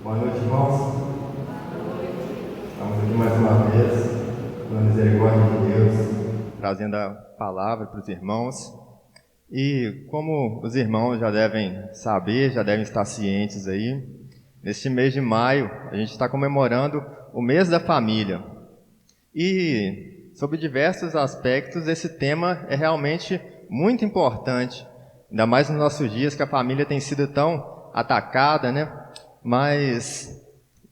Boa noite, irmãos. Estamos aqui mais uma vez, pela misericórdia de Deus, trazendo a palavra para os irmãos. E como os irmãos já devem saber, já devem estar cientes aí, neste mês de maio, a gente está comemorando o mês da família. E, sob diversos aspectos, esse tema é realmente muito importante, ainda mais nos nossos dias que a família tem sido tão atacada, né? Mas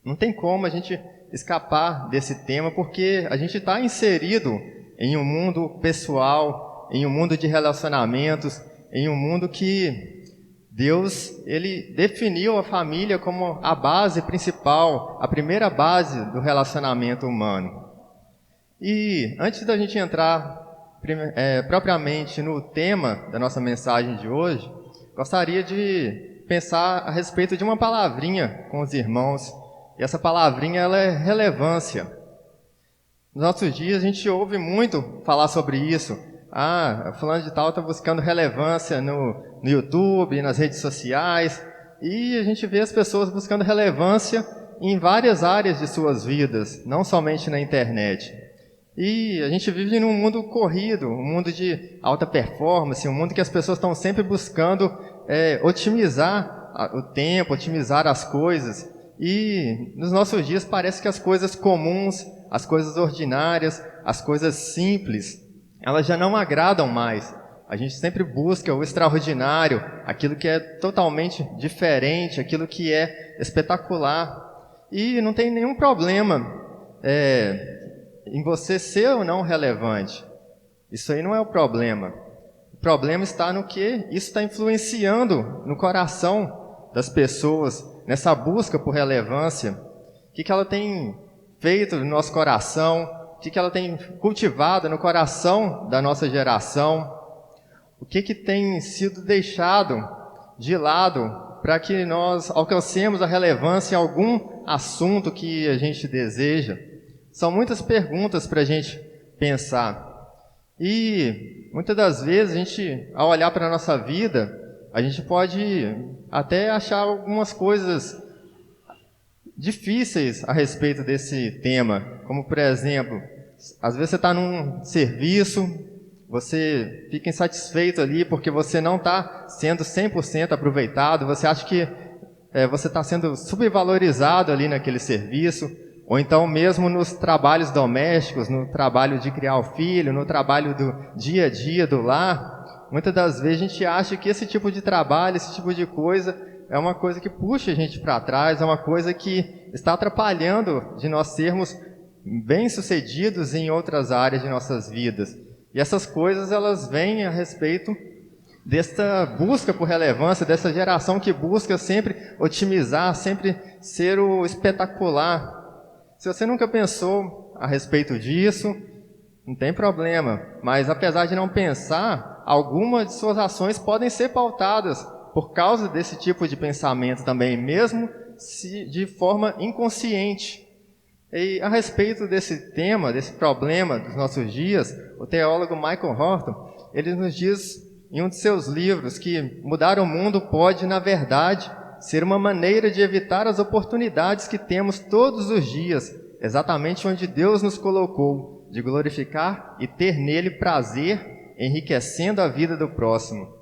não tem como a gente escapar desse tema, porque a gente está inserido em um mundo pessoal, em um mundo de relacionamentos, em um mundo que Deus, Ele definiu a família como a base principal, a primeira base do relacionamento humano. E antes da gente entrar propriamente no tema da nossa mensagem de hoje, gostaria de pensar a respeito de uma palavrinha com os irmãos. E essa palavrinha, ela é relevância. Nos nossos dias a gente ouve muito falar sobre isso. Fulano de tal está buscando relevância no YouTube, nas redes sociais. E a gente vê as pessoas buscando relevância em várias áreas de suas vidas, não somente na internet. E a gente vive num mundo corrido, um mundo de alta performance, um mundo que as pessoas estão sempre buscando otimizar o tempo, otimizar as coisas. E nos nossos dias parece que as coisas comuns, as coisas ordinárias, as coisas simples, elas já não agradam mais. A gente sempre busca o extraordinário, aquilo que é totalmente diferente, aquilo que é espetacular. E não tem nenhum problema em você ser ou não relevante. Isso aí não é o problema. O problema está no que isso está influenciando no coração das pessoas, nessa busca por relevância. O que ela tem feito no nosso coração, o que ela tem cultivado no coração da nossa geração, o que tem sido deixado de lado para que nós alcancemos a relevância em algum assunto que a gente deseja. São muitas perguntas para a gente pensar. E muitas das vezes a gente, ao olhar para a nossa vida, a gente pode até achar algumas coisas difíceis a respeito desse tema. Como, por exemplo, às vezes você está num serviço, você fica insatisfeito ali porque você não está sendo 100% aproveitado, você acha que você está sendo subvalorizado ali naquele serviço. Ou então mesmo nos trabalhos domésticos, no trabalho de criar o filho, no trabalho do dia a dia do lar, muitas das vezes a gente acha que esse tipo de trabalho, esse tipo de coisa, é uma coisa que puxa a gente para trás, é uma coisa que está atrapalhando de nós sermos bem-sucedidos em outras áreas de nossas vidas. E essas coisas, elas vêm a respeito dessa busca por relevância, dessa geração que busca sempre otimizar, sempre ser o espetacular. Se você nunca pensou a respeito disso, não tem problema. Mas apesar de não pensar, algumas de suas ações podem ser pautadas por causa desse tipo de pensamento também, mesmo se de forma inconsciente. E a respeito desse tema, desse problema dos nossos dias, o teólogo Michael Horton, ele nos diz em um de seus livros que mudar o mundo pode, na verdade, ser uma maneira de evitar as oportunidades que temos todos os dias, exatamente onde Deus nos colocou, de glorificar e ter nele prazer, enriquecendo a vida do próximo.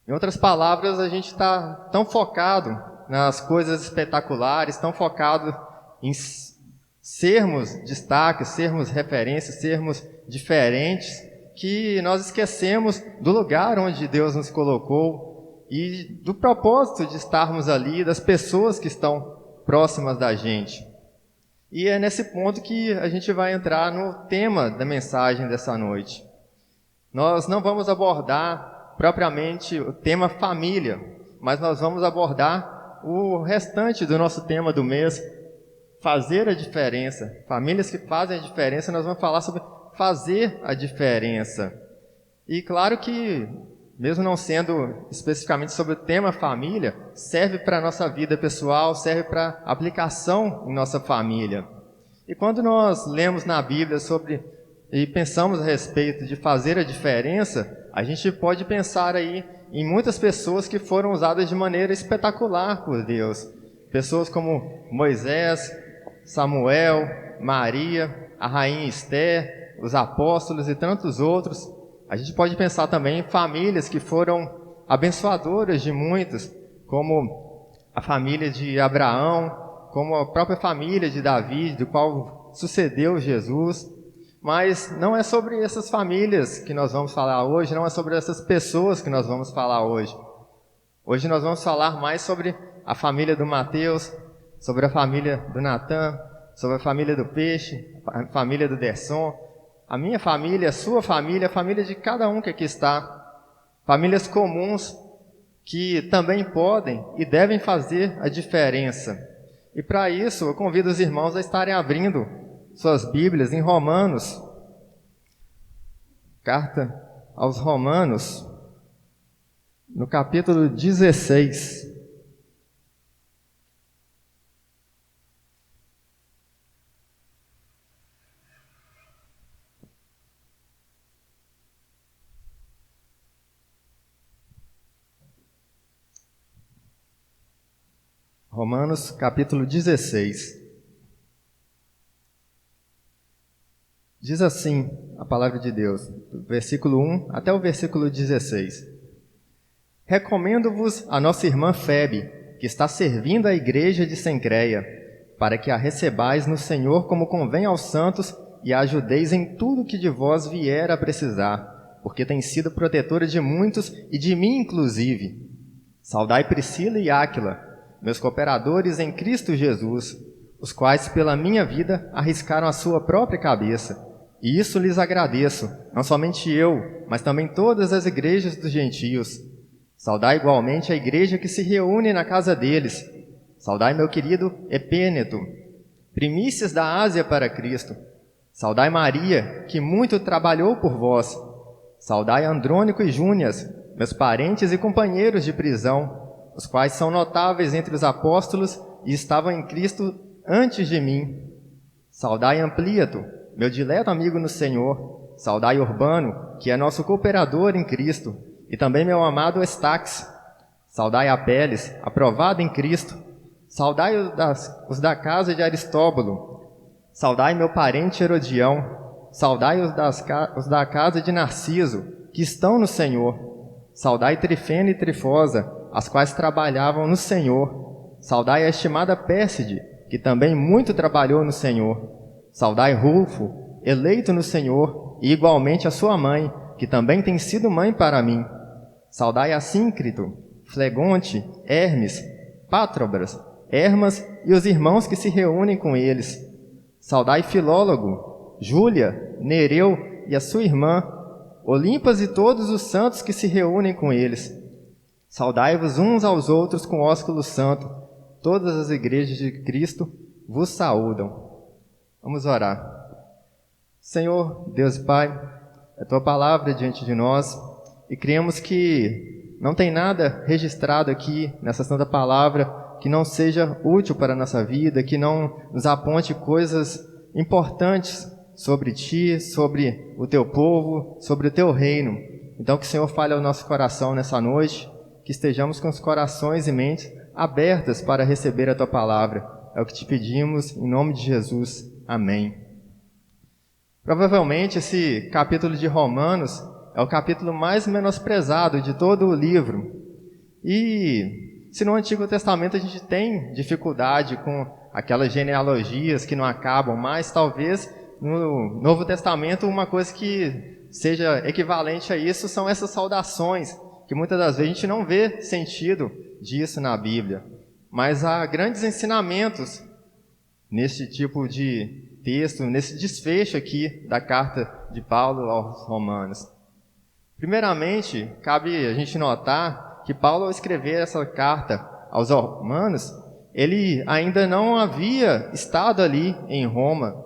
Em outras palavras, a gente está tão focado nas coisas espetaculares, tão focado em sermos destaques, sermos referências, sermos diferentes, que nós esquecemos do lugar onde Deus nos colocou, e do propósito de estarmos ali, das pessoas que estão próximas da gente. E é nesse ponto que a gente vai entrar no tema da mensagem dessa noite. Nós não vamos abordar propriamente o tema família, mas nós vamos abordar o restante do nosso tema do mês, fazer a diferença. Famílias que fazem a diferença, nós vamos falar sobre fazer a diferença. E claro que, mesmo não sendo especificamente sobre o tema família, serve para a nossa vida pessoal, serve para aplicação em nossa família. E quando nós lemos na Bíblia sobre e pensamos a respeito de fazer a diferença, a gente pode pensar aí em muitas pessoas que foram usadas de maneira espetacular por Deus. pessoas como Moisés, Samuel, Maria, a rainha Esther, os apóstolos e tantos outros. A gente pode pensar também em famílias que foram abençoadoras de muitos, como a família de Abraão, como a própria família de Davi, do qual sucedeu Jesus. Mas não é sobre essas famílias que nós vamos falar hoje, não é sobre essas pessoas que nós vamos falar hoje. Hoje nós vamos falar mais sobre a família do Mateus, sobre a família do Natan, sobre a família do Peixe, a família do Derson, a minha família, a sua família, a família de cada um que aqui está. Famílias comuns que também podem e devem fazer a diferença. E para isso eu convido os irmãos a estarem abrindo suas Bíblias em Romanos, carta aos Romanos, no capítulo 16. Romanos, capítulo 16. Diz assim a palavra de Deus, do versículo 1 até o versículo 16. Recomendo-vos a nossa irmã Febe, que está servindo a igreja de Cencreia, para que a recebais no Senhor como convém aos santos e a ajudeis em tudo que de vós vier a precisar, porque tem sido protetora de muitos e de mim inclusive. Saudai Priscila e Áquila, meus cooperadores em Cristo Jesus, os quais pela minha vida arriscaram a sua própria cabeça. E isso lhes agradeço, não somente eu, mas também todas as igrejas dos gentios. Saudai igualmente a igreja que se reúne na casa deles. Saudai meu querido Epêneto, primícias da Ásia para Cristo. Saudai Maria, que muito trabalhou por vós. Saudai Andrônico e Júnias, meus parentes e companheiros de prisão, os quais são notáveis entre os apóstolos e estavam em Cristo antes de mim. Saudai Amplíato, meu dileto amigo no Senhor. Saudai Urbano, que é nosso cooperador em Cristo, e também meu amado Estax. Saudai Apeles, aprovado em Cristo. Saudai os da casa de Aristóbulo. Saudai meu parente Herodião. Saudai os da casa de Narciso, que estão no Senhor. Saudai Trifena e Trifosa, as quais trabalhavam no Senhor. Saudai a estimada Pérside, que também muito trabalhou no Senhor. Saudai Rufo, eleito no Senhor, e igualmente a sua mãe, que também tem sido mãe para mim. Saudai Assíncrito, Flegonte, Hermes, Pátrobras, Hermas e os irmãos que se reúnem com eles. Saudai Filólogo, Júlia, Nereu e a sua irmã, Olimpas e todos os santos que se reúnem com eles. Saudai-vos uns aos outros com ósculo santo. Todas as igrejas de Cristo vos saúdam. Vamos orar. Senhor, Deus e Pai, é a Tua palavra diante de nós e cremos que não tem nada registrado aqui nessa santa palavra que não seja útil para a nossa vida, que não nos aponte coisas importantes sobre Ti, sobre o Teu povo, sobre o Teu reino. Então que o Senhor fale ao nosso coração nessa noite, que estejamos com os corações e mentes abertas para receber a Tua palavra. É o que Te pedimos, em nome de Jesus. Amém. Provavelmente esse capítulo de Romanos é o capítulo mais menosprezado de todo o livro. E se no Antigo Testamento a gente tem dificuldade com aquelas genealogias que não acabam mais, talvez no Novo Testamento uma coisa que seja equivalente a isso são essas saudações, que muitas das vezes a gente não vê sentido disso na Bíblia. Mas há grandes ensinamentos nesse tipo de texto, nesse desfecho aqui da carta de Paulo aos Romanos. Primeiramente, cabe a gente notar que Paulo, ao escrever essa carta aos Romanos, ele ainda não havia estado ali em Roma.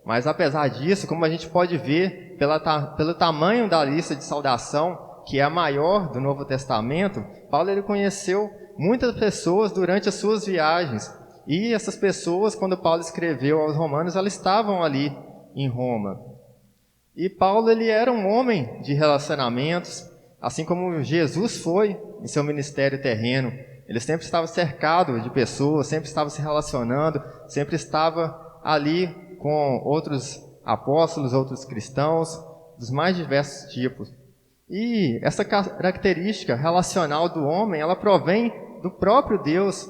Mas apesar disso, como a gente pode ver pelo tamanho da lista de saudação, que é a maior do Novo Testamento, Paulo ele conheceu muitas pessoas durante as suas viagens. E essas pessoas, quando Paulo escreveu aos Romanos, elas estavam ali em Roma. E Paulo ele era um homem de relacionamentos, assim como Jesus foi em seu ministério terreno. Ele sempre estava cercado de pessoas, sempre estava se relacionando, sempre estava ali com outros apóstolos, outros cristãos, dos mais diversos tipos. E essa característica relacional do homem, ela provém do próprio Deus.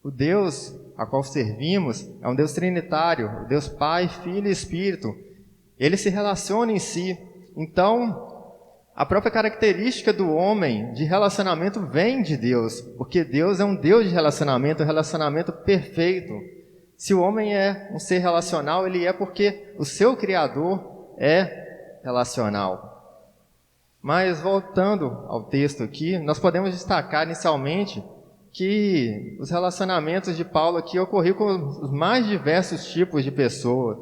O Deus a qual servimos é um Deus trinitário, o Deus Pai, Filho e Espírito. Ele se relaciona em si. Então, a própria característica do homem de relacionamento vem de Deus, porque Deus é um Deus de relacionamento, um relacionamento perfeito. Se o homem é um ser relacional, ele é porque o seu Criador é relacional. Mas, voltando ao texto aqui, nós podemos destacar inicialmente que os relacionamentos de Paulo aqui ocorriam com os mais diversos tipos de pessoas.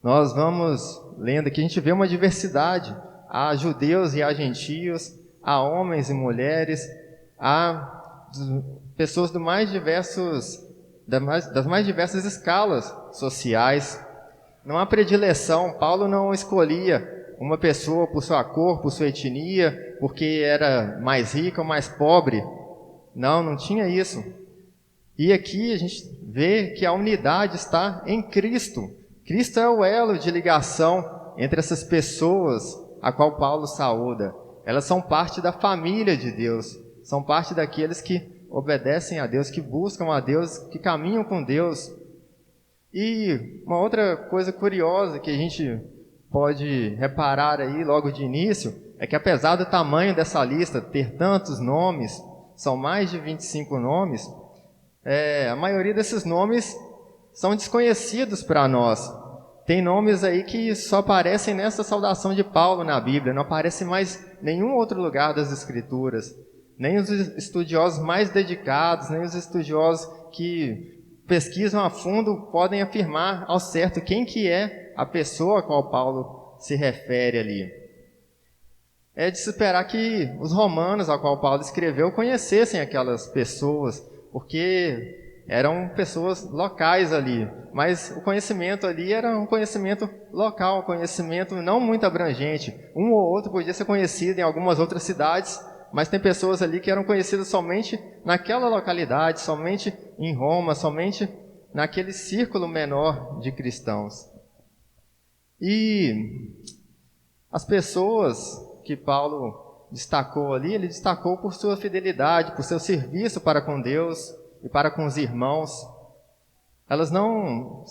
Nós vamos lendo aqui, a gente vê uma diversidade. Há judeus e há gentios, há homens e mulheres, há pessoas das mais diversas escalas sociais. Não há predileção. Paulo não escolhia uma pessoa por sua cor, por sua etnia, porque era mais rica ou mais pobre. Não tinha isso. E aqui a gente vê que a unidade está em Cristo. Cristo é o elo de ligação entre essas pessoas a qual Paulo saúda. Elas são parte da família de Deus, são parte daqueles que obedecem a Deus, que buscam a Deus, que caminham com Deus. E uma outra coisa curiosa que a gente pode reparar aí logo de início, é que apesar do tamanho dessa lista ter tantos nomes, são mais de 25 nomes, a maioria desses nomes são desconhecidos para nós. Tem nomes aí que só aparecem nessa saudação de Paulo na Bíblia, não aparece mais em nenhum outro lugar das Escrituras. Nem os estudiosos mais dedicados, nem os estudiosos que pesquisam a fundo podem afirmar ao certo quem que é a pessoa a qual Paulo se refere ali. É de se esperar que os romanos a qual Paulo escreveu conhecessem aquelas pessoas, porque eram pessoas locais ali, mas o conhecimento ali era um conhecimento local, um conhecimento não muito abrangente. Um ou outro podia ser conhecido em algumas outras cidades, mas tem pessoas ali que eram conhecidas somente naquela localidade, somente em Roma, somente naquele círculo menor de cristãos. E as pessoas que Paulo destacou ali, ele destacou por sua fidelidade, por seu serviço para com Deus e para com os irmãos. Elas não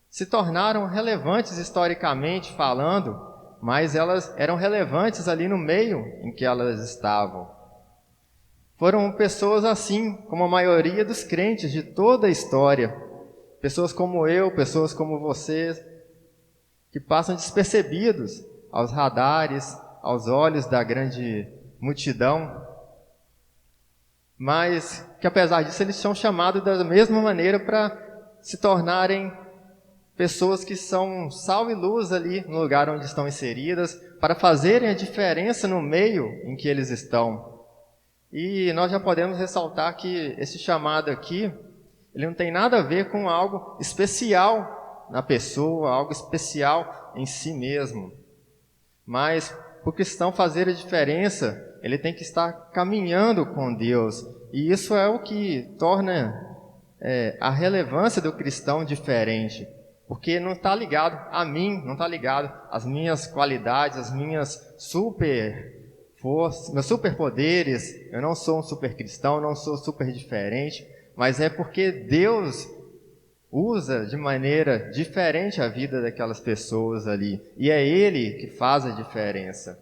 se tornaram relevantes historicamente falando, mas elas eram relevantes ali no meio em que elas estavam. Foram pessoas assim, como a maioria dos crentes de toda a história. Pessoas como eu, pessoas como vocês, que passam despercebidos aos radares, aos olhos da grande multidão, mas que apesar disso eles são chamados da mesma maneira para se tornarem pessoas que são sal e luz ali no lugar onde estão inseridas, para fazerem a diferença no meio em que eles estão. E nós já podemos ressaltar que esse chamado aqui, ele não tem nada a ver com algo especial na pessoa, algo especial em si mesmo. Mas, para o cristão fazer a diferença, ele tem que estar caminhando com Deus. E isso é o que torna a relevância do cristão diferente. Porque não está ligado a mim, não está ligado às minhas qualidades, às minhas meus superpoderes. Eu não sou um super cristão, não sou super diferente, mas é porque Deus usa de maneira diferente a vida daquelas pessoas ali. E é Ele que faz a diferença.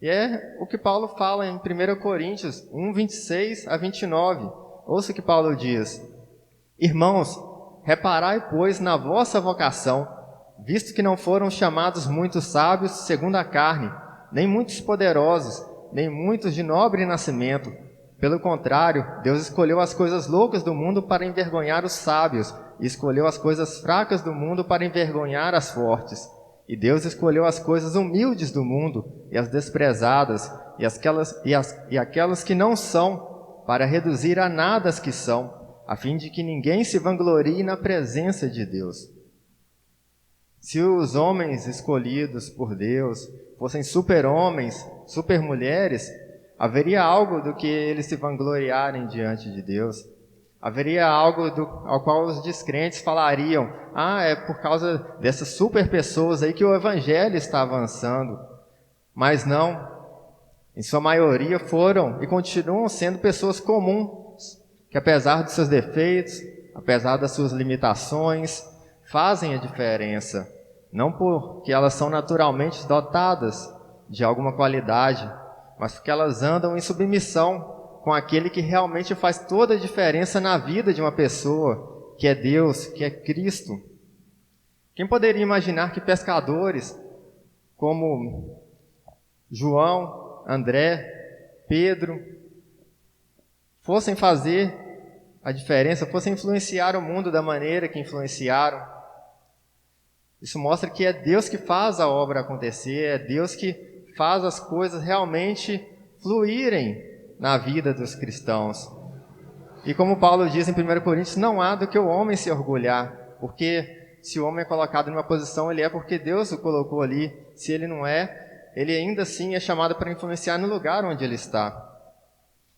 E é o que Paulo fala em 1 Coríntios 1, 26 a 29. Ouça o que Paulo diz: Irmãos, reparai, pois, na vossa vocação, visto que não foram chamados muitos sábios segundo a carne, nem muitos poderosos, nem muitos de nobre nascimento. Pelo contrário, Deus escolheu as coisas loucas do mundo para envergonhar os sábios, e escolheu as coisas fracas do mundo para envergonhar as fortes. E Deus escolheu as coisas humildes do mundo, e as desprezadas, e aquelas que não são, para reduzir a nada as que são, a fim de que ninguém se vanglorie na presença de Deus. Se os homens escolhidos por Deus fossem super-homens, super-mulheres, haveria algo do que eles se vangloriarem diante de Deus. Haveria algo ao qual os descrentes falariam: é por causa dessas super pessoas aí que o evangelho está avançando. Mas não, em sua maioria foram e continuam sendo pessoas comuns, que apesar dos seus defeitos, apesar das suas limitações, fazem a diferença. Não porque elas são naturalmente dotadas de alguma qualidade, mas porque elas andam em submissão com aquele que realmente faz toda a diferença na vida de uma pessoa, que é Deus, que é Cristo. Quem poderia imaginar que pescadores como João, André, Pedro, fossem fazer a diferença, fossem influenciar o mundo da maneira que influenciaram? Isso mostra que é Deus que faz a obra acontecer, é Deus que faz as coisas realmente fluírem na vida dos cristãos. E como Paulo diz em 1 Coríntios, não há do que o homem se orgulhar, porque se o homem é colocado numa posição, ele é porque Deus o colocou ali. Se ele não é, ele ainda assim é chamado para influenciar no lugar onde ele está.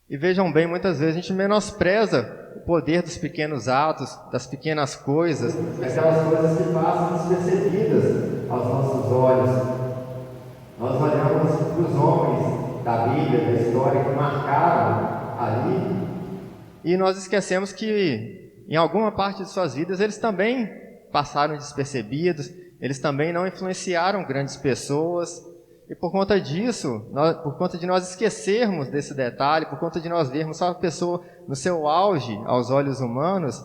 E vejam bem, muitas vezes a gente menospreza o poder dos pequenos atos, das pequenas coisas, aquelas coisas que passam despercebidas aos nossos olhos. Nós olhamos para os homens da Bíblia, da história, que marcaram ali, e nós esquecemos que em alguma parte de suas vidas eles também passaram despercebidos, eles também não influenciaram grandes pessoas, e por conta disso, por conta de nós esquecermos desse detalhe, por conta de nós vermos só a pessoa no seu auge aos olhos humanos,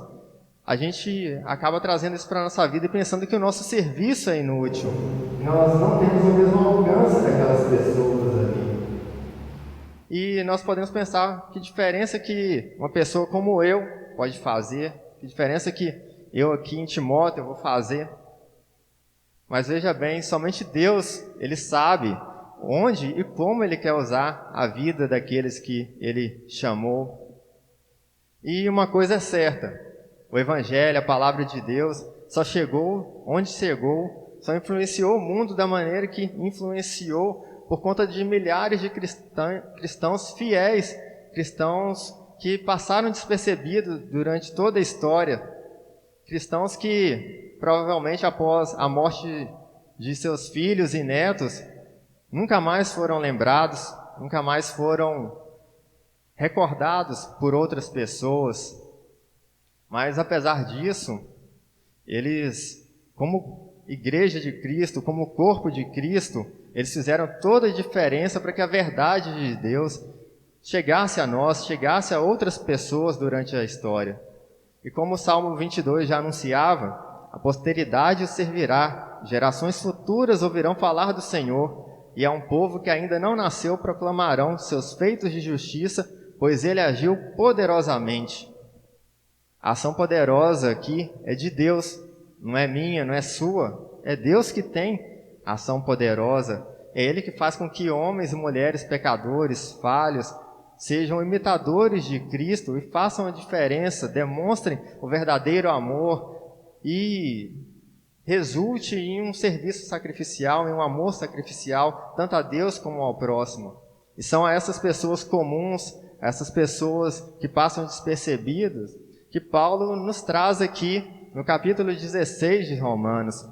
a gente acaba trazendo isso para a nossa vida e pensando que o nosso serviço é inútil. Nós não temos a mesma arrogância daquelas pessoas ali. E nós podemos pensar que diferença que uma pessoa como eu pode fazer, que diferença que eu aqui em Timóteo vou fazer. Mas veja bem, somente Deus, Ele sabe onde e como Ele quer usar a vida daqueles que Ele chamou. E uma coisa é certa, o Evangelho, a Palavra de Deus, só chegou onde chegou, só influenciou o mundo da maneira que influenciou por conta de milhares de cristãos fiéis, cristãos que passaram despercebidos durante toda a história, cristãos que provavelmente após a morte de seus filhos e netos, nunca mais foram lembrados, nunca mais foram recordados por outras pessoas. Mas apesar disso, eles, como Igreja de Cristo, como corpo de Cristo, eles fizeram toda a diferença para que a verdade de Deus chegasse a nós, chegasse a outras pessoas durante a história. E como o Salmo 22 já anunciava, a posteridade o servirá, gerações futuras ouvirão falar do Senhor, e a um povo que ainda não nasceu proclamarão seus feitos de justiça, pois ele agiu poderosamente. A ação poderosa aqui é de Deus, não é minha, não é sua, é Deus que tem ação poderosa. É Ele que faz com que homens e mulheres pecadores, falhos, sejam imitadores de Cristo e façam a diferença, demonstrem o verdadeiro amor e resulte em um serviço sacrificial, em um amor sacrificial, tanto a Deus como ao próximo. E são essas pessoas comuns, essas pessoas que passam despercebidas, que Paulo nos traz aqui no capítulo 16 de Romanos.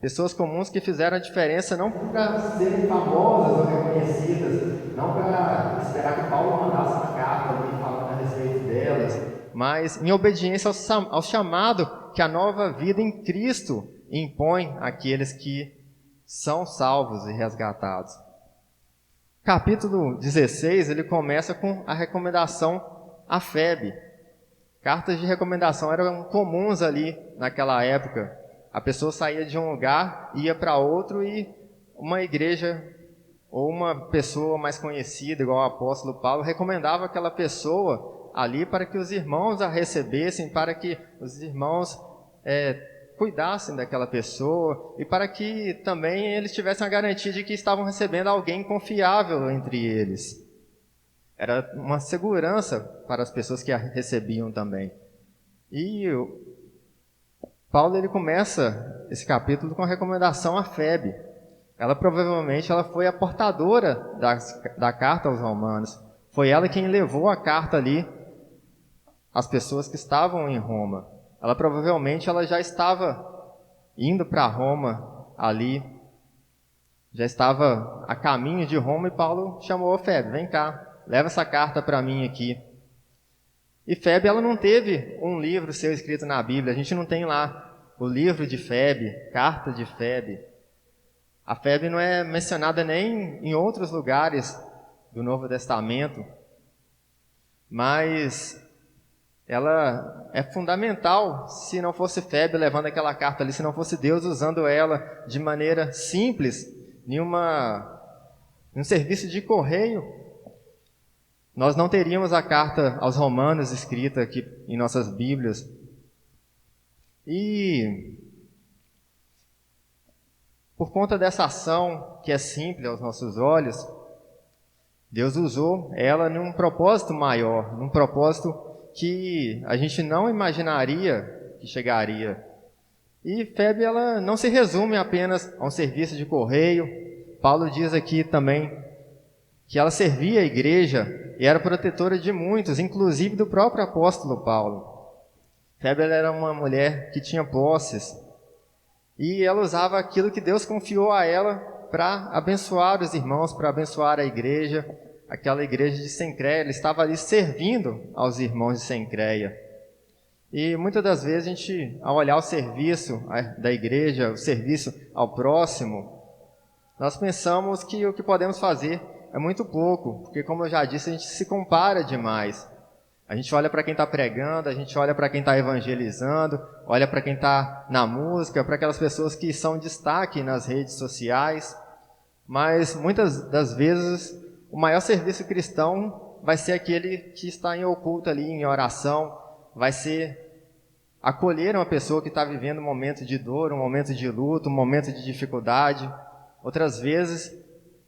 Pessoas comuns que fizeram a diferença não para serem famosas ou reconhecidas, não para esperar que Paulo mandasse uma carta ali falando a respeito delas, mas em obediência ao chamado que a nova vida em Cristo impõe àqueles que são salvos e resgatados. Capítulo 16, ele começa com a recomendação à Febe. Cartas de recomendação eram comuns ali naquela época. A pessoa saía de um lugar, ia para outro e uma igreja ou uma pessoa mais conhecida, igual o apóstolo Paulo, recomendava aquela pessoa ali para que os irmãos a recebessem, para que os irmãos cuidassem daquela pessoa e para que também eles tivessem a garantia de que estavam recebendo alguém confiável entre eles. Era uma segurança para as pessoas que a recebiam também. E Paulo ele começa esse capítulo com a recomendação à Febe. ela provavelmente ela foi a portadora da carta aos romanos. Foi ela quem levou a carta ali às pessoas que estavam em Roma. Ela provavelmente ela já estava indo para Roma ali, já estava a caminho de Roma, e Paulo chamou: Febe, vem cá, leva essa carta para mim aqui. E Febe, ela não teve um livro seu escrito na Bíblia. A gente não tem lá o livro de Febe, carta de Febe. A Febe não é mencionada nem em outros lugares do Novo Testamento, mas ela é fundamental. Se não fosse Febe levando aquela carta ali, se não fosse Deus usando ela de maneira simples, em um serviço de correio, nós não teríamos a carta aos Romanos escrita aqui em nossas Bíblias. E por conta dessa ação que é simples aos nossos olhos, Deus usou ela num propósito maior, num propósito que a gente não imaginaria que chegaria. E Febe, ela não se resume apenas a um serviço de correio. Paulo diz aqui também que ela servia a igreja e era protetora de muitos, inclusive do próprio apóstolo Paulo. Febe era uma mulher que tinha posses, e ela usava aquilo que Deus confiou a ela para abençoar os irmãos, para abençoar a igreja, aquela igreja de Cencreia. Ela estava ali servindo aos irmãos de Cencreia. E muitas das vezes a gente, ao olhar o serviço da igreja, o serviço ao próximo, nós pensamos que o que podemos fazer é muito pouco, porque, como eu já disse, a gente se compara demais. A gente olha para quem está pregando, a gente olha para quem está evangelizando, olha para quem está na música, para aquelas pessoas que são destaque nas redes sociais. Mas muitas das vezes o maior serviço cristão vai ser aquele que está em oculto ali, em oração, vai ser acolher uma pessoa que está vivendo um momento de dor, um momento de luto, um momento de dificuldade. Outras vezes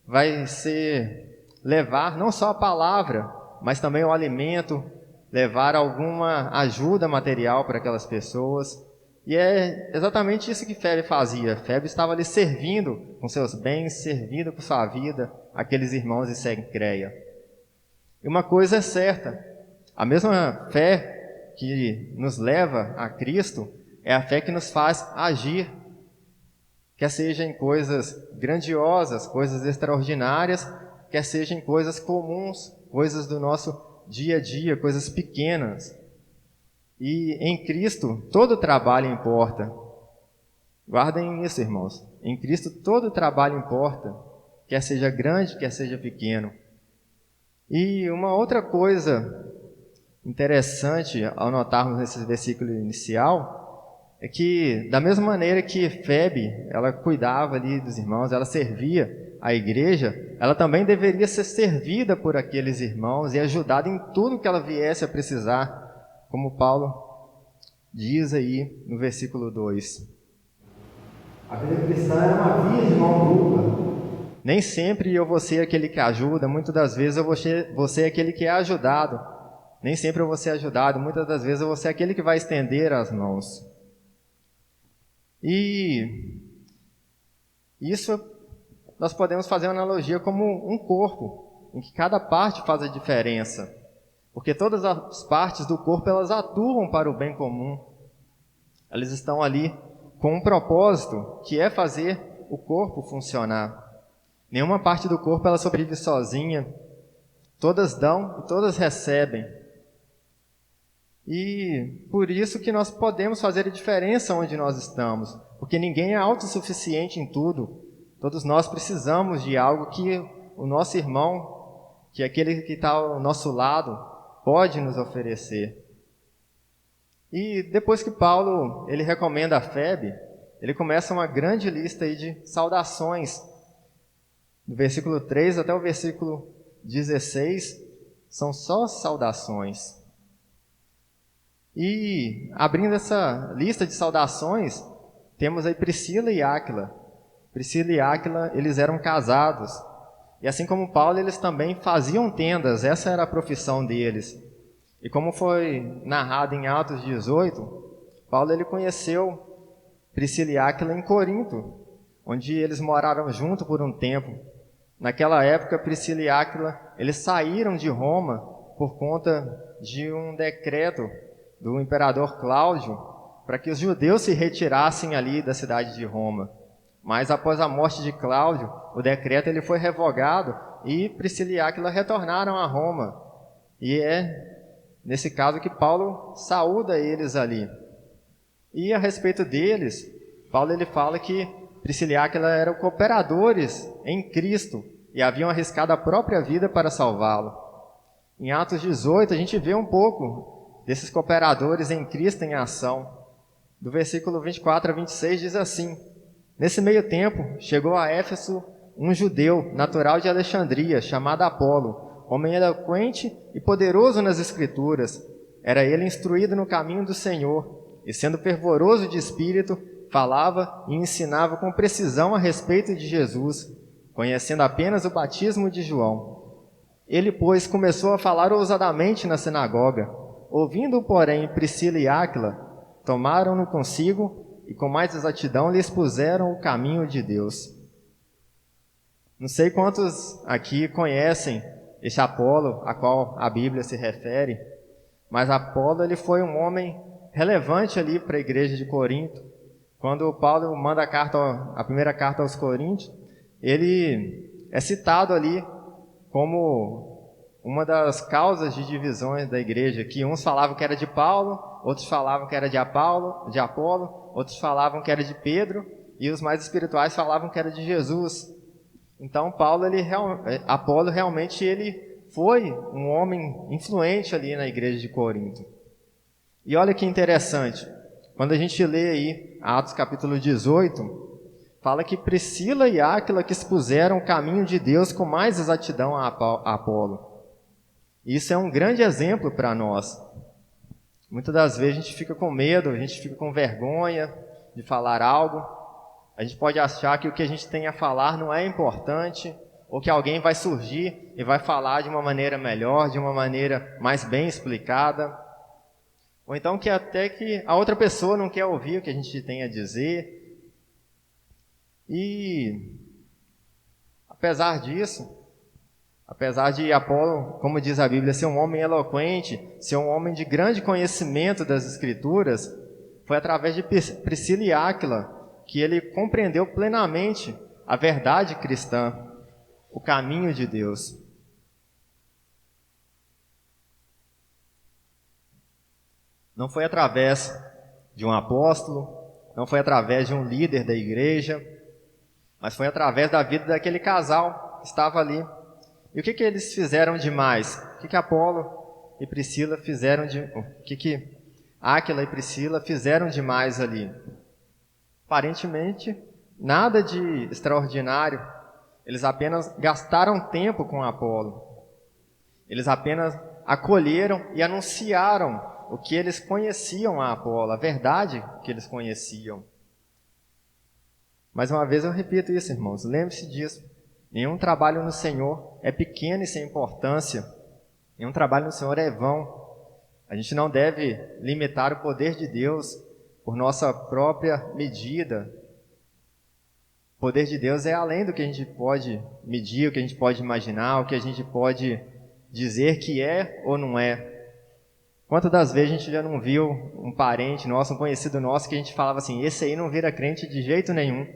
vai ser levar não só a palavra, mas também o alimento, levar alguma ajuda material para aquelas pessoas. E é exatamente isso que Febe fazia. Febe estava ali servindo com seus bens, servindo com sua vida aqueles irmãos de Cencreia. E uma coisa é certa: a mesma fé que nos leva a Cristo é a fé que nos faz agir, quer seja em coisas grandiosas, coisas extraordinárias, quer seja em coisas comuns, coisas do nosso dia a dia, coisas pequenas. E em Cristo todo trabalho importa. Guardem isso, irmãos. Em Cristo todo trabalho importa, quer seja grande, quer seja pequeno. E uma outra coisa interessante ao notarmos nesse versículo inicial é que, da mesma maneira que Febe, ela cuidava ali dos irmãos, ela servia a igreja, ela também deveria ser servida por aqueles irmãos e ajudada em tudo que ela viesse a precisar, como Paulo diz aí no versículo 2. A vida cristã é uma via de mão dupla. Nem sempre eu vou ser aquele que ajuda, muitas das vezes eu vou ser aquele que é ajudado. Nem sempre eu vou ser ajudado, muitas das vezes eu vou ser aquele que vai estender as mãos. E isso nós podemos fazer uma analogia como um corpo, em que cada parte faz a diferença. Porque todas as partes do corpo, elas atuam para o bem comum. Elas estão ali com um propósito, que é fazer o corpo funcionar. Nenhuma parte do corpo ela sobrevive sozinha. Todas dão e todas recebem. E por isso que nós podemos fazer a diferença onde nós estamos. Porque ninguém é autossuficiente em tudo. Todos nós precisamos de algo que o nosso irmão, que aquele que está ao nosso lado, pode nos oferecer. E depois que Paulo ele recomenda a Febe, ele começa uma grande lista aí de saudações. Do versículo 3 até o versículo 16, são só saudações. E abrindo essa lista de saudações, temos aí Priscila e Áquila. Priscila e Áquila, eles eram casados. E assim como Paulo, eles também faziam tendas, essa era a profissão deles. E como foi narrado em Atos 18, Paulo ele conheceu Priscila e Áquila em Corinto, onde eles moraram junto por um tempo. Naquela época, Priscila e Áquila, eles saíram de Roma por conta de um decreto do imperador Cláudio para que os judeus se retirassem ali da cidade de Roma. Mas após a morte de Cláudio, o decreto ele foi revogado e Priscila e Áquila retornaram a Roma. E é nesse caso que Paulo saúda eles ali. E a respeito deles, Paulo ele fala que Priscila e Áquila eram cooperadores em Cristo e haviam arriscado a própria vida para salvá-lo. Em Atos 18, a gente vê um pouco desses cooperadores em Cristo em ação. Do versículo 24 a 26 diz assim: Nesse meio tempo, chegou a Éfeso um judeu, natural de Alexandria, chamado Apolo, homem eloquente e poderoso nas Escrituras. Era ele instruído no caminho do Senhor, e sendo fervoroso de espírito, falava e ensinava com precisão a respeito de Jesus, conhecendo apenas o batismo de João. Ele, pois, começou a falar ousadamente na sinagoga. Ouvindo, porém, Priscila e Áquila, tomaram-no consigo e com mais exatidão lhe expuseram o caminho de Deus. Não sei quantos aqui conhecem esse Apolo, a qual a Bíblia se refere, mas Apolo ele foi um homem relevante ali para a igreja de Corinto. Quando Paulo manda a primeira carta aos Coríntios, ele é citado ali como uma das causas de divisões da igreja, que uns falavam que era de Paulo, outros falavam que era de Apolo, outros falavam que era de Pedro, e os mais espirituais falavam que era de Jesus. Então Apolo realmente ele foi um homem influente ali na igreja de Corinto. E olha que interessante, quando a gente lê aí Atos capítulo 18, fala que Priscila e Áquila que expuseram o caminho de Deus com mais exatidão a Apolo. Isso é um grande exemplo para nós. Muitas das vezes a gente fica com medo, a gente fica com vergonha de falar algo. A gente pode achar que o que a gente tem a falar não é importante, ou que alguém vai surgir e vai falar de uma maneira melhor, de uma maneira mais bem explicada. Ou então que até que a outra pessoa não quer ouvir o que a gente tem a dizer. E apesar disso, apesar de Apolo, como diz a Bíblia, ser um homem eloquente, ser um homem de grande conhecimento das Escrituras, foi através de Priscila e Áquila que ele compreendeu plenamente a verdade cristã, o caminho de Deus. Não foi através de um apóstolo, não foi através de um líder da igreja, mas foi através da vida daquele casal que estava ali. E o que eles fizeram demais? O que Apolo e Priscila fizeram o que Áquila e Priscila fizeram demais ali? Aparentemente, nada de extraordinário. Eles apenas gastaram tempo com Apolo. Eles apenas acolheram e anunciaram o que eles conheciam a Apolo, a verdade que eles conheciam. Mais uma vez eu repito isso, irmãos, lembre-se disso. Nenhum trabalho no Senhor é pequeno e sem importância. Nenhum trabalho no Senhor é vão. A gente não deve limitar o poder de Deus por nossa própria medida. O poder de Deus é além do que a gente pode medir, o que a gente pode imaginar, o que a gente pode dizer que é ou não é. Quantas das vezes a gente já não viu um parente nosso, um conhecido nosso, que a gente falava assim, esse aí não vira crente de jeito nenhum.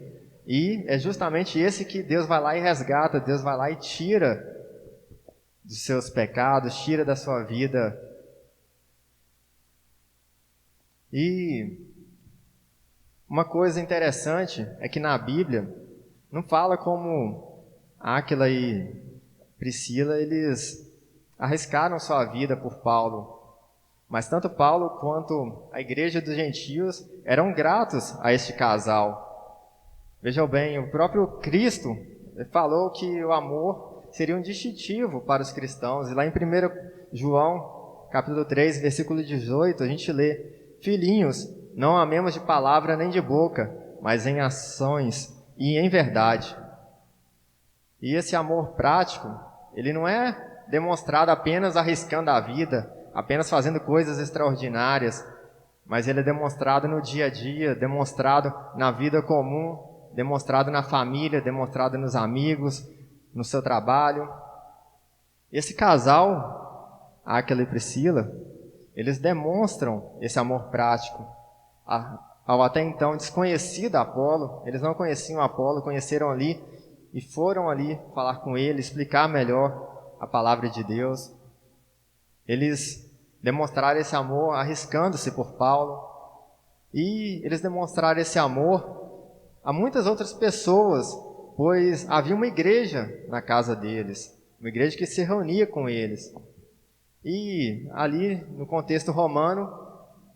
E é justamente esse que Deus vai lá e resgata, Deus vai lá e tira dos seus pecados, tira da sua vida. E uma coisa interessante é que na Bíblia não fala como Áquila e Priscila, eles arriscaram sua vida por Paulo. Mas tanto Paulo quanto a igreja dos gentios eram gratos a este casal. Vejam bem, o próprio Cristo falou que o amor seria um distintivo para os cristãos. E lá em 1 João, capítulo 3, versículo 18, a gente lê: Filhinhos, não amemos de palavra nem de boca, mas em ações e em verdade. E esse amor prático, ele não é demonstrado apenas arriscando a vida, apenas fazendo coisas extraordinárias, mas ele é demonstrado no dia a dia, demonstrado na vida comum, demonstrado na família, demonstrado nos amigos, no seu trabalho. Esse casal, Áquila e Priscila, eles demonstram esse amor prático ao até então desconhecido Apolo. Eles não conheciam Apolo, conheceram ali e foram ali falar com ele, explicar melhor a palavra de Deus. Eles demonstraram esse amor arriscando-se por Paulo, e eles demonstraram esse amor a muitas outras pessoas, pois havia uma igreja na casa deles, uma igreja que se reunia com eles. E ali, no contexto romano,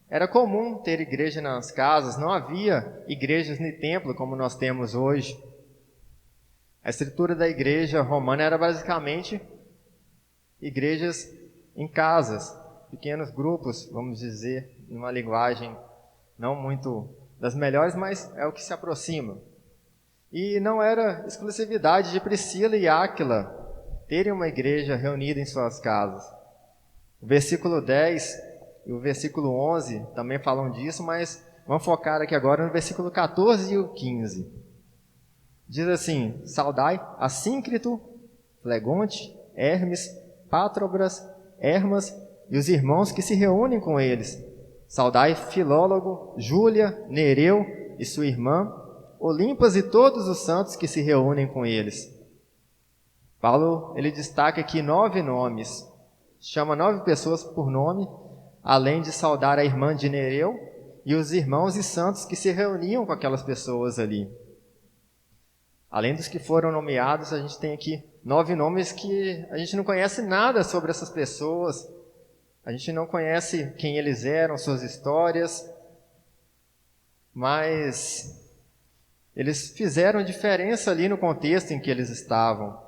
era comum ter igreja nas casas, não havia igrejas no templo como nós temos hoje. A estrutura da igreja romana era basicamente igrejas em casas, pequenos grupos, vamos dizer, numa linguagem não muito das melhores, mas é o que se aproxima. E não era exclusividade de Priscila e Áquila terem uma igreja reunida em suas casas. O versículo 10 e o versículo 11 também falam disso, mas vamos focar aqui agora no versículo 14 e o 15. Diz assim: saudai Assíncrito, Flegonte, Hermes, Patrobras, Hermas e os irmãos que se reúnem com eles. Saudai Filólogo, Júlia, Nereu e sua irmã, Olimpas e todos os santos que se reúnem com eles. Paulo, ele destaca aqui 9 nomes, chama 9 pessoas por nome, além de saudar a irmã de Nereu e os irmãos e santos que se reuniam com aquelas pessoas ali. Além dos que foram nomeados, a gente tem aqui 9 nomes que a gente não conhece nada sobre essas pessoas, a gente não conhece quem eles eram, suas histórias, mas eles fizeram diferença ali no contexto em que eles estavam.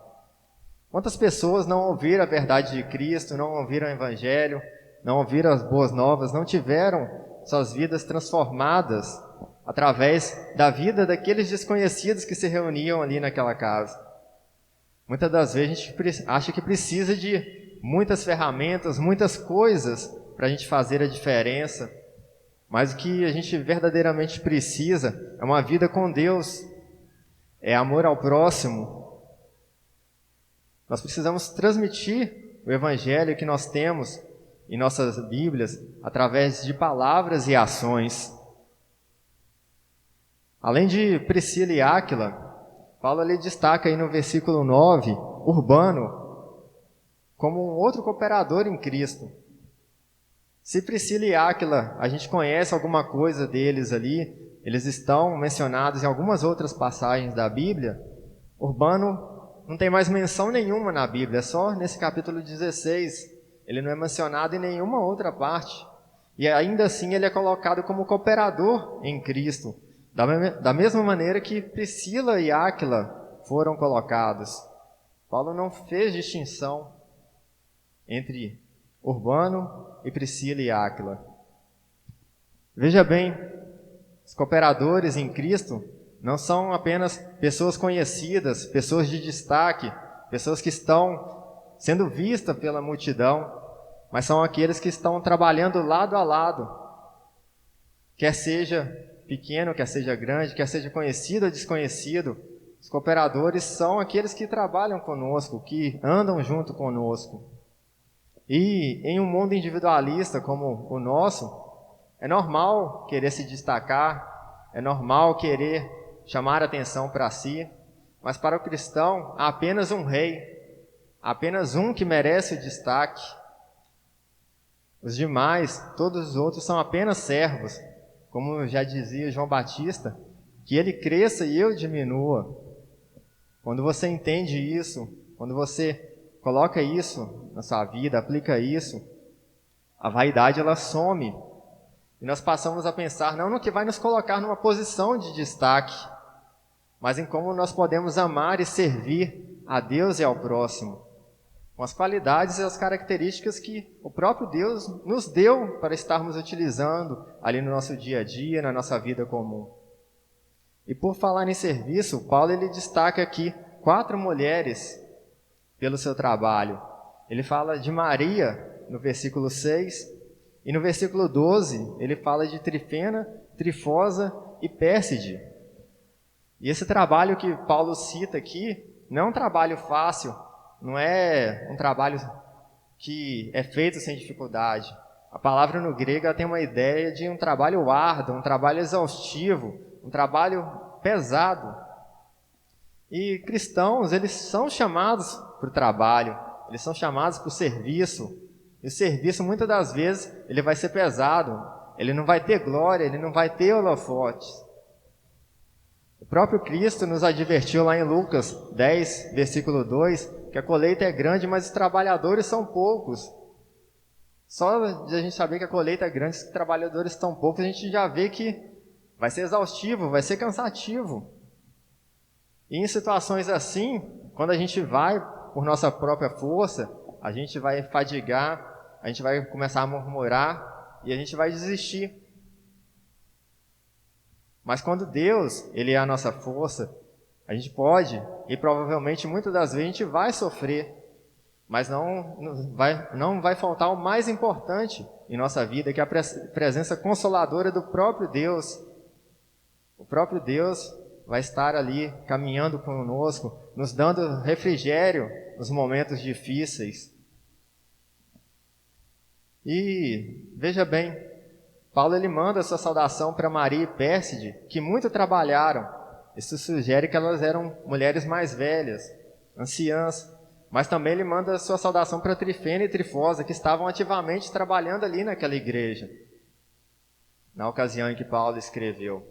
Quantas pessoas não ouviram a verdade de Cristo, não ouviram o Evangelho, não ouviram as boas novas, não tiveram suas vidas transformadas através da vida daqueles desconhecidos que se reuniam ali naquela casa? Muitas das vezes a gente acha que precisa de muitas ferramentas, muitas coisas para a gente fazer a diferença, mas o que a gente verdadeiramente precisa é uma vida com Deus, é amor ao próximo. Nós precisamos transmitir o Evangelho que nós temos em nossas Bíblias através de palavras e ações. Além de Priscila e Áquila, Paulo ali destaca aí no versículo 9, Urbano, como um outro cooperador em Cristo. Se Priscila e Áquila, a gente conhece alguma coisa deles ali, eles estão mencionados em algumas outras passagens da Bíblia, Urbano não tem mais menção nenhuma na Bíblia, é só nesse capítulo 16, ele não é mencionado em nenhuma outra parte, e ainda assim ele é colocado como cooperador em Cristo, da mesma maneira que Priscila e Áquila foram colocados. Paulo não fez distinção entre Urbano e Priscila e Áquila. Veja bem, os cooperadores em Cristo não são apenas pessoas conhecidas, pessoas de destaque, pessoas que estão sendo vistas pela multidão, mas são aqueles que estão trabalhando lado a lado, quer seja pequeno, quer seja grande, quer seja conhecido ou desconhecido. Os cooperadores são aqueles que trabalham conosco, que andam junto conosco. E em um mundo individualista como o nosso, é normal querer se destacar, é normal querer chamar atenção para si, mas para o cristão há apenas um rei, há apenas um que merece o destaque. Os demais, todos os outros, são apenas servos, como já dizia João Batista, que ele cresça e eu diminua. Quando você entende isso, quando você coloca isso na sua vida, aplica isso, a vaidade ela some. E nós passamos a pensar não no que vai nos colocar numa posição de destaque, mas em como nós podemos amar e servir a Deus e ao próximo, com as qualidades e as características que o próprio Deus nos deu para estarmos utilizando ali no nosso dia a dia, na nossa vida comum. E por falar em serviço, Paulo ele destaca aqui 4 mulheres pelo seu trabalho. Ele fala de Maria no versículo 6, e no versículo 12 ele fala de Trifena, Trifosa e Pérside. E esse trabalho que Paulo cita aqui não é um trabalho fácil, não é um trabalho que é feito sem dificuldade. A palavra no grego ela tem uma ideia de um trabalho árduo, um trabalho exaustivo, um trabalho pesado. E cristãos, eles são chamados para o trabalho, eles são chamados para o serviço. E o serviço, muitas das vezes, ele vai ser pesado, ele não vai ter glória, ele não vai ter holofotes. O próprio Cristo nos advertiu lá em Lucas 10, versículo 2, que a colheita é grande, mas os trabalhadores são poucos. Só de a gente saber que a colheita é grande, os trabalhadores estão poucos, a gente já vê que vai ser exaustivo, vai ser cansativo. E em situações assim, quando a gente vai por nossa própria força, a gente vai fadigar, a gente vai começar a murmurar e a gente vai desistir. Mas quando Deus, Ele é a nossa força, a gente pode, e provavelmente muitas das vezes a gente vai sofrer, mas não vai faltar o mais importante em nossa vida, que é a presença consoladora do próprio Deus. O próprio Deus vai estar ali caminhando conosco, nos dando refrigério nos momentos difíceis. E veja bem, Paulo ele manda a sua saudação para Maria e Pérside, que muito trabalharam. Isso sugere que elas eram mulheres mais velhas, anciãs. Mas também ele manda a sua saudação para Trifena e Trifosa, que estavam ativamente trabalhando ali naquela igreja, na ocasião em que Paulo escreveu.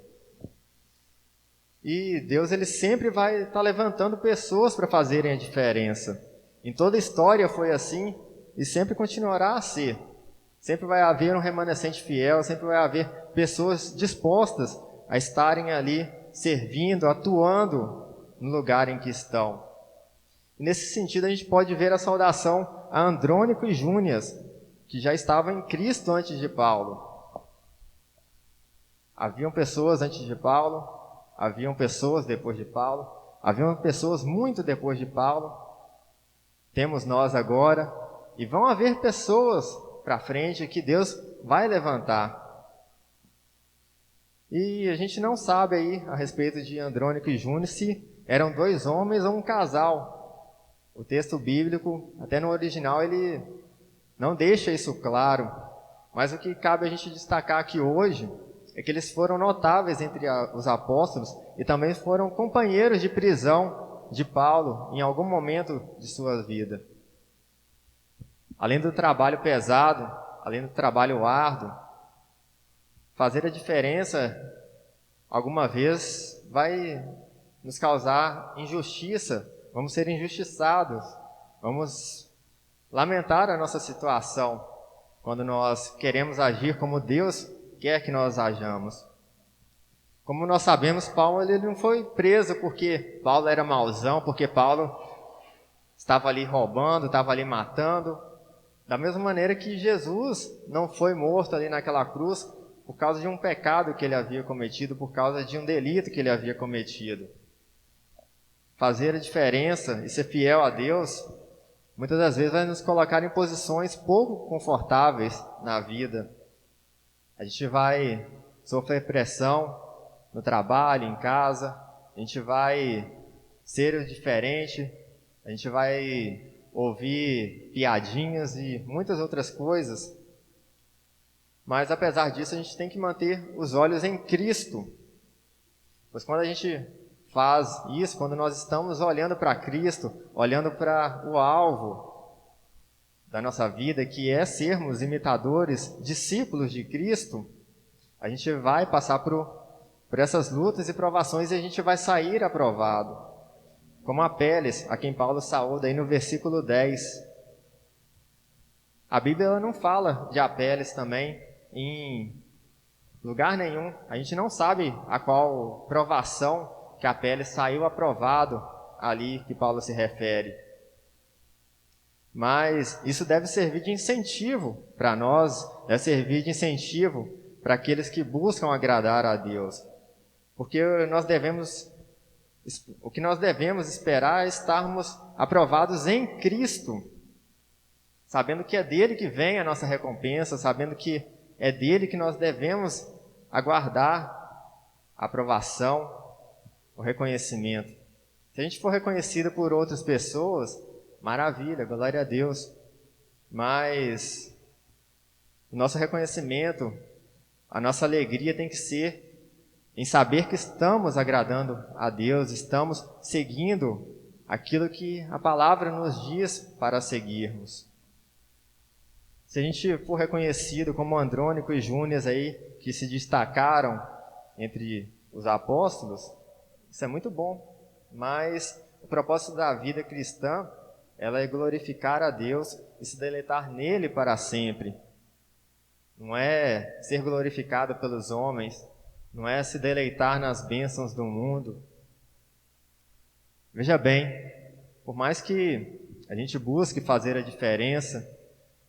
E Deus ele sempre vai estar levantando pessoas para fazerem a diferença. Em toda a história foi assim e sempre continuará a ser. Sempre vai haver um remanescente fiel, sempre vai haver pessoas dispostas a estarem ali servindo, atuando no lugar em que estão. E nesse sentido a gente pode ver a saudação a Andrônico e Júnias, que já estavam em Cristo antes de Paulo. Haviam pessoas antes de Paulo, haviam pessoas depois de Paulo, haviam pessoas muito depois de Paulo. Temos nós agora, e vão haver pessoas para frente que Deus vai levantar. E a gente não sabe aí a respeito de Andrônico e Júnior se eram dois homens ou um casal. O texto bíblico, até no original, ele não deixa isso claro. Mas o que cabe a gente destacar aqui hoje é que eles foram notáveis entre os apóstolos e também foram companheiros de prisão de Paulo em algum momento de sua vida. Além do trabalho pesado, além do trabalho árduo, fazer a diferença alguma vez vai nos causar injustiça, vamos ser injustiçados, vamos lamentar a nossa situação quando nós queremos agir como Deus quer que nós hajamos. Como nós sabemos, Paulo ele não foi preso porque Paulo era mauzão, porque Paulo estava ali roubando, estava ali matando. Da mesma maneira que Jesus não foi morto ali naquela cruz por causa de um pecado que ele havia cometido, por causa de um delito que ele havia cometido. Fazer a diferença e ser fiel a Deus, muitas das vezes vai nos colocar em posições pouco confortáveis na vida. A gente vai sofrer pressão no trabalho, em casa, a gente vai ser diferente, a gente vai ouvir piadinhas e muitas outras coisas. Mas apesar disso, a gente tem que manter os olhos em Cristo. Pois quando a gente faz isso, quando nós estamos olhando para Cristo, olhando para o alvo da nossa vida, que é sermos imitadores, discípulos de Cristo, a gente vai passar por essas lutas e provações e a gente vai sair aprovado. Como Apeles, a quem Paulo saúda aí no versículo 10. A Bíblia ela não fala de Apeles também em lugar nenhum. A gente não sabe a qual provação que Apeles saiu aprovado ali que Paulo se refere. Mas isso deve servir de incentivo para nós, deve servir de incentivo para aqueles que buscam agradar a Deus. Porque o que nós devemos esperar é estarmos aprovados em Cristo, sabendo que é dele que vem a nossa recompensa, sabendo que é dele que nós devemos aguardar a aprovação, o reconhecimento. Se a gente for reconhecido por outras pessoas, maravilha, glória a Deus. Mas o nosso reconhecimento, a nossa alegria tem que ser em saber que estamos agradando a Deus, estamos seguindo aquilo que a palavra nos diz para seguirmos. Se a gente for reconhecido como Andrônico e Júnias aí, que se destacaram entre os apóstolos, isso é muito bom. Mas o propósito da vida cristã, ela é glorificar a Deus e se deleitar nele para sempre. Não é ser glorificado pelos homens, não é se deleitar nas bênçãos do mundo. Veja bem, por mais que a gente busque fazer a diferença,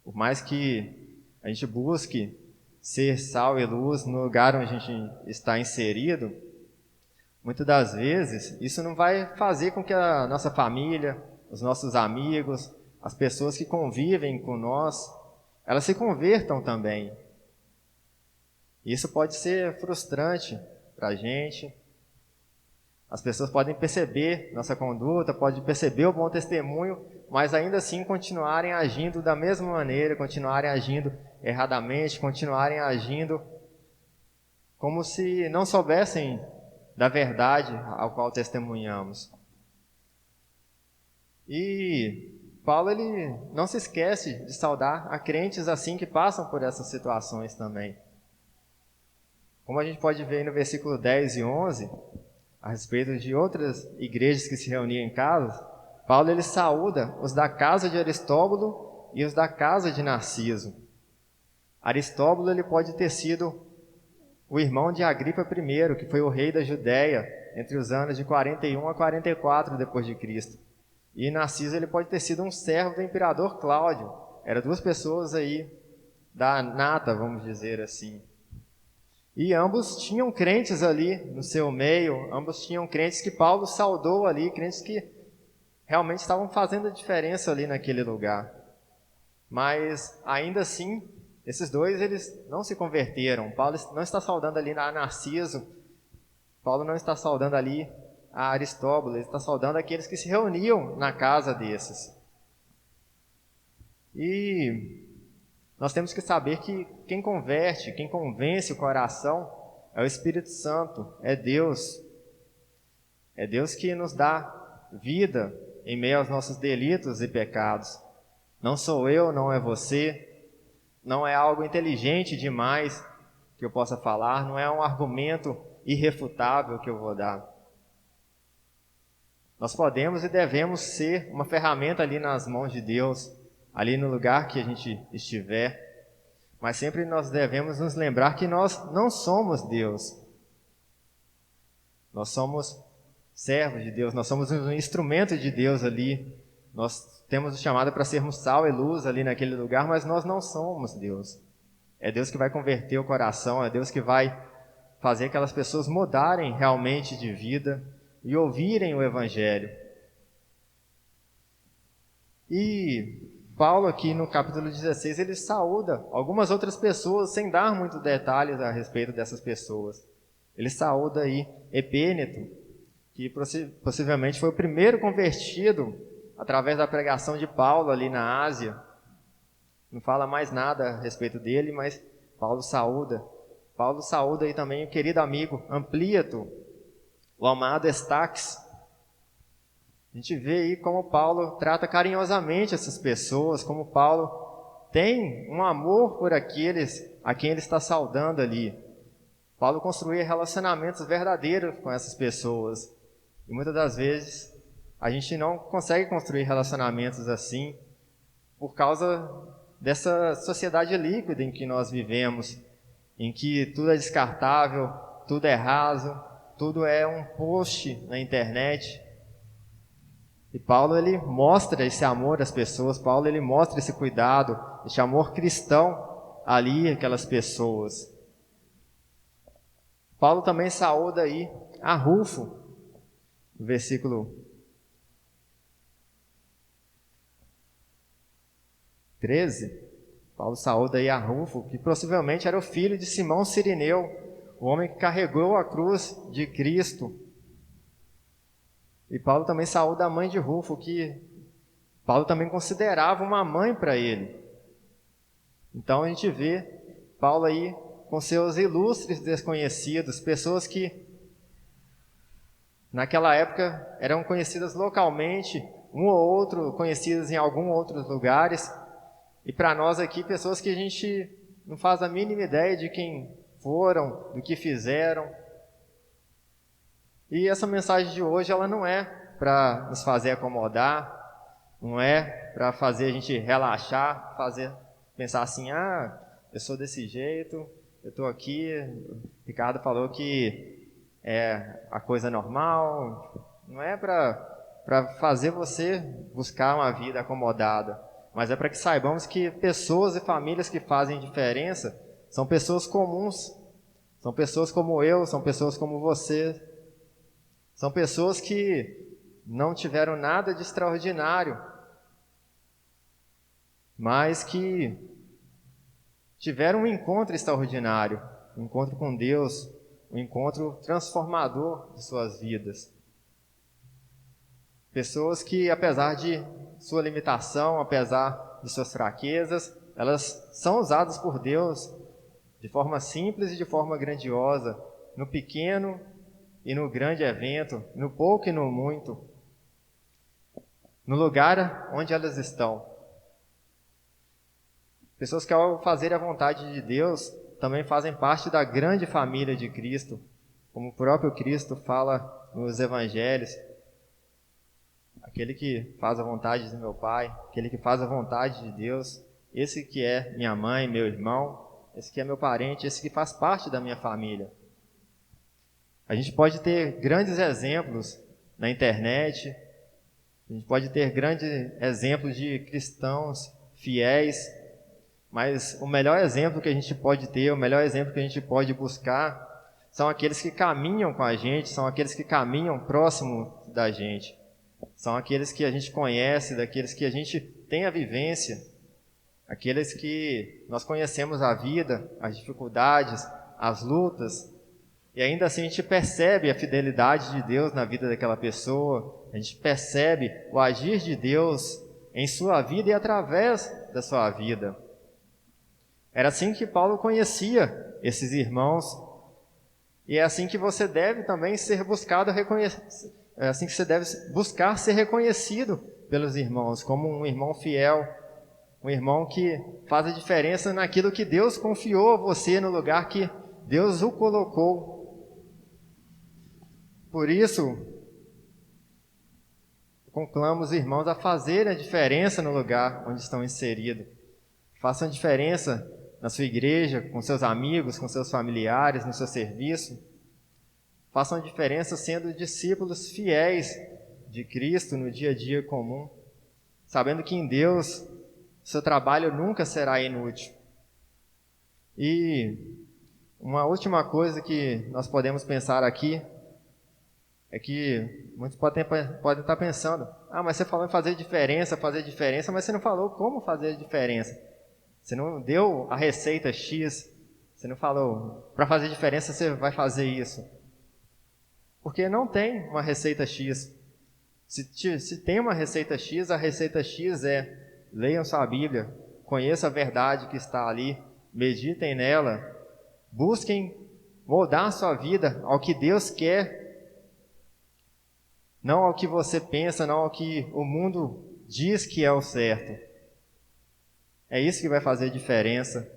por mais que a gente busque ser sal e luz no lugar onde a gente está inserido, muitas das vezes isso não vai fazer com que a nossa família, os nossos amigos, as pessoas que convivem com nós, elas se convertam também. Isso pode ser frustrante para a gente. As pessoas podem perceber nossa conduta, podem perceber o bom testemunho, mas ainda assim continuarem agindo da mesma maneira, continuarem agindo erradamente, continuarem agindo como se não soubessem da verdade ao qual testemunhamos. E Paulo ele não se esquece de saudar a crentes assim que passam por essas situações também. Como a gente pode ver no versículo 10 e 11, a respeito de outras igrejas que se reuniam em casa, Paulo ele saúda os da casa de Aristóbulo e os da casa de Narciso. Aristóbulo ele pode ter sido o irmão de Agripa I, que foi o rei da Judéia entre os anos de 41 a 44 depois de Cristo. E Narciso ele pode ter sido um servo do imperador Cláudio. Eram duas pessoas aí da nata, vamos dizer assim. E ambos tinham crentes ali no seu meio, ambos tinham crentes que Paulo saudou ali, crentes que realmente estavam fazendo a diferença ali naquele lugar. Mas, ainda assim, esses dois, eles não se converteram. Paulo não está saudando ali a Narciso, Paulo não está saudando ali a Aristóbulo, ele está saudando aqueles que se reuniam na casa desses. E nós temos que saber que quem converte, quem convence o coração é o Espírito Santo, é Deus. É Deus que nos dá vida em meio aos nossos delitos e pecados. Não sou eu, não é você, não é algo inteligente demais que eu possa falar, não é um argumento irrefutável que eu vou dar. Nós podemos e devemos ser uma ferramenta ali nas mãos de Deus, ali no lugar que a gente estiver, mas sempre nós devemos nos lembrar que nós não somos Deus. Nós somos servos de Deus, nós somos um instrumento de Deus ali. Nós temos o chamado para sermos sal e luz ali naquele lugar, mas nós não somos Deus. É Deus que vai converter o coração, é Deus que vai fazer aquelas pessoas mudarem realmente de vida e ouvirem o Evangelho. E Paulo aqui no capítulo 16, ele saúda algumas outras pessoas, sem dar muitos detalhes a respeito dessas pessoas. Ele saúda aí Epêneto, que possivelmente foi o primeiro convertido através da pregação de Paulo ali na Ásia. Não fala mais nada a respeito dele, mas Paulo saúda. Paulo saúda aí também o querido amigo Amplíato, o amado Estaques. A gente vê aí como Paulo trata carinhosamente essas pessoas, como Paulo tem um amor por aqueles a quem ele está saudando ali. Paulo construía relacionamentos verdadeiros com essas pessoas. E muitas das vezes a gente não consegue construir relacionamentos assim por causa dessa sociedade líquida em que nós vivemos, em que tudo é descartável, tudo é raso, tudo é um post na internet. E Paulo ele mostra esse amor às pessoas, Paulo ele mostra esse cuidado, esse amor cristão ali aquelas pessoas. Paulo também saúda aí a Rufo, no versículo 13. Paulo saúda aí a Rufo, que possivelmente era o filho de Simão Cirineu, o homem que carregou a cruz de Cristo. E Paulo também saúda a mãe de Rufo, que Paulo também considerava uma mãe para ele. Então a gente vê Paulo aí com seus ilustres desconhecidos, pessoas que naquela época eram conhecidas localmente, um ou outro conhecidas em alguns outros lugares, e para nós aqui, pessoas que a gente não faz a mínima ideia de quem foram, do que fizeram. E essa mensagem de hoje, ela não é para nos fazer acomodar, não é para fazer a gente relaxar, pensar assim, eu sou desse jeito, eu estou aqui, o Ricardo falou que é a coisa normal. Não é para fazer você buscar uma vida acomodada, mas é para que saibamos que pessoas e famílias que fazem diferença são pessoas comuns, são pessoas como eu, são pessoas como você, são pessoas que não tiveram nada de extraordinário, mas que tiveram um encontro extraordinário, um encontro com Deus, um encontro transformador de suas vidas. Pessoas que, apesar de sua limitação, apesar de suas fraquezas, elas são usadas por Deus de forma simples e de forma grandiosa, no pequeno e no grande evento, no pouco e no muito, no lugar onde elas estão. Pessoas que, ao fazer a vontade de Deus, também fazem parte da grande família de Cristo, como o próprio Cristo fala nos Evangelhos. Aquele que faz a vontade do meu Pai, aquele que faz a vontade de Deus, esse que é minha mãe, meu irmão, esse que é meu parente, esse que faz parte da minha família. A gente pode ter grandes exemplos na internet, a gente pode ter grandes exemplos de cristãos fiéis, mas o melhor exemplo que a gente pode ter, o melhor exemplo que a gente pode buscar, são aqueles que caminham com a gente, são aqueles que caminham próximo da gente. São aqueles que a gente conhece, daqueles que a gente tem a vivência, aqueles que nós conhecemos a vida, as dificuldades, as lutas, e ainda assim a gente percebe a fidelidade de Deus na vida daquela pessoa, a gente percebe o agir de Deus em sua vida e através da sua vida. Era assim que Paulo conhecia esses irmãos, e é assim que você deve também ser buscado é assim que você deve buscar ser reconhecido pelos irmãos, como um irmão fiel, um irmão que faz a diferença naquilo que Deus confiou a você, no lugar que Deus o colocou. Por isso, conclamo os irmãos a fazerem a diferença no lugar onde estão inseridos. Façam a diferença na sua igreja, com seus amigos, com seus familiares, no seu serviço. Façam a diferença sendo discípulos fiéis de Cristo no dia a dia comum, sabendo que em Deus seu trabalho nunca será inútil. E uma última coisa que nós podemos pensar aqui é que muitos podem estar pensando, mas você falou em fazer diferença, mas você não falou como fazer diferença. Você não deu a receita X, você não falou, para fazer diferença você vai fazer isso. Porque não tem uma receita X. Se tem uma receita X, a receita X é: leiam sua Bíblia, conheçam a verdade que está ali, meditem nela, busquem moldar a sua vida ao que Deus quer, não ao que você pensa, não ao que o mundo diz que é o certo. É isso que vai fazer diferença.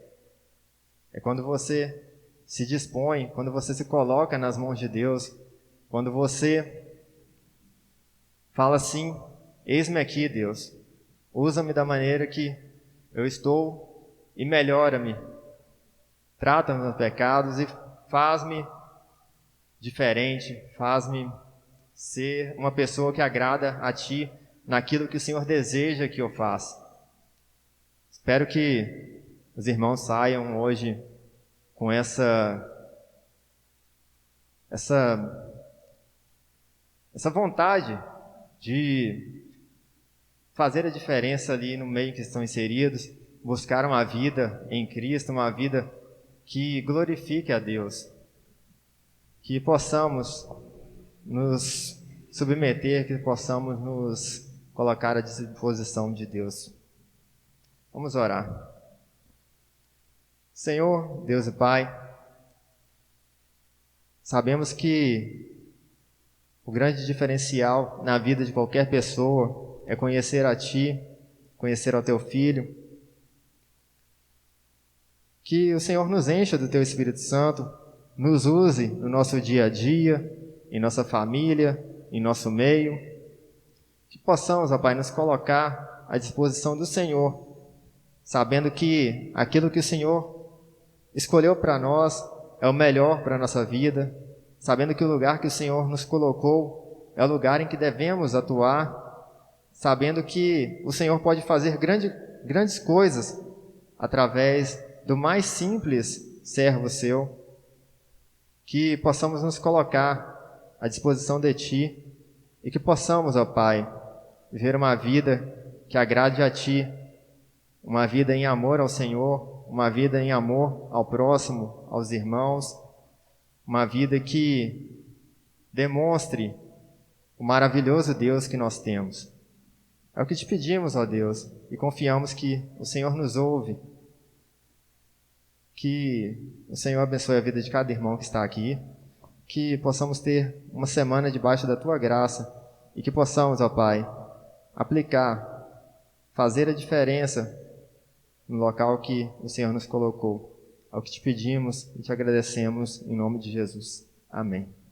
É quando você se dispõe, quando você se coloca nas mãos de Deus, quando você fala assim: eis-me aqui, Deus, usa-me da maneira que eu estou e melhora-me, trata-me dos pecados e faz-me diferente, faz-me ser uma pessoa que agrada a Ti naquilo que o Senhor deseja que eu faça. Espero que os irmãos saiam hoje com essa vontade de fazer a diferença ali no meio que estão inseridos, buscar uma vida em Cristo, uma vida que glorifique a Deus. Que possamos nos submeter, que possamos nos colocar à disposição de Deus. Vamos orar. Senhor, Deus e Pai, sabemos que o grande diferencial na vida de qualquer pessoa é conhecer a Ti, conhecer ao Teu Filho. Que o Senhor nos encha do Teu Espírito Santo, nos use no nosso dia a dia, em nossa família, em nosso meio. Que possamos, ó Pai, nos colocar à disposição do Senhor, sabendo que aquilo que o Senhor escolheu para nós é o melhor para a nossa vida, sabendo que o lugar que o Senhor nos colocou é o lugar em que devemos atuar, sabendo que o Senhor pode fazer grandes coisas através do mais simples servo seu, que possamos nos colocar à disposição de Ti e que possamos, ó Pai, viver uma vida que agrade a Ti, uma vida em amor ao Senhor, uma vida em amor ao próximo, aos irmãos, uma vida que demonstre o maravilhoso Deus que nós temos. É o que te pedimos, ó Deus, e confiamos que o Senhor nos ouve. Que o Senhor abençoe a vida de cada irmão que está aqui, que possamos ter uma semana debaixo da Tua graça e que possamos, ó Pai, aplicar, fazer a diferença no local que o Senhor nos colocou. É o que te pedimos e te agradecemos em nome de Jesus. Amém.